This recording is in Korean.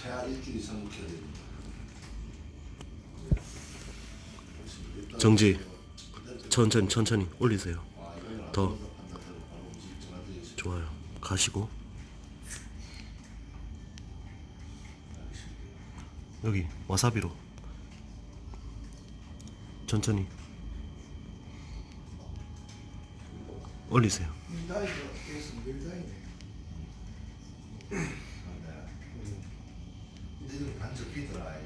최하 일주일 이상 묵혀야 됩니다. 정지. 천천히 올리세요. 더. 좋아요. 가시고 여기 와사비로 천천히 올리세요. 근데 이거 반적 비더라.